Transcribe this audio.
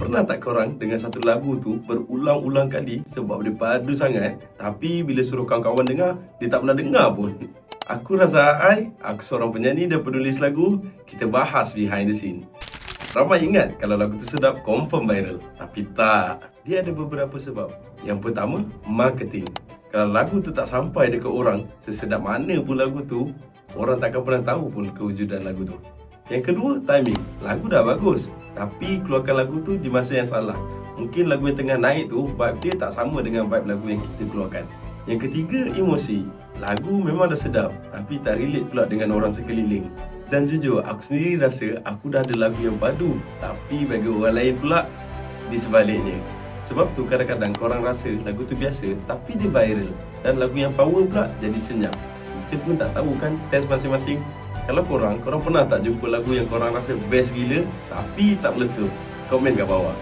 Pernah tak korang dengan satu lagu tu berulang-ulang kali sebab dia padu sangat, tapi bila suruh kawan-kawan dengar, dia tak pernah dengar pun? Aku rasa aku seorang penyanyi dan penulis lagu. Kita bahas behind the scene. Ramai ingat kalau lagu tu sedap, confirm viral. Tapi tak. Dia ada beberapa sebab. Yang pertama, marketing. Kalau lagu tu tak sampai dekat orang, sesedap mana pun lagu tu, orang takkan pernah tahu pun kewujudan lagu tu. Yang kedua, timing. Lagu dah bagus, tapi keluarkan lagu tu di masa yang salah. Mungkin lagu yang tengah naik tu, vibe dia tak sama dengan vibe lagu yang kita keluarkan. Yang ketiga, emosi. Lagu memang dah sedap, tapi tak relate pula dengan orang sekeliling. Dan jujur, aku sendiri rasa aku dah ada lagu yang padu, tapi bagi orang lain pula, di sebaliknya. Sebab tu kadang-kadang korang rasa lagu tu biasa, tapi dia viral. Dan lagu yang power pula jadi senyap. Kita pun tak tahu kan test masing-masing. Kalau korang pernah tak jumpa lagu yang korang rasa best gila, tapi tak meletup? Komen kat bawah.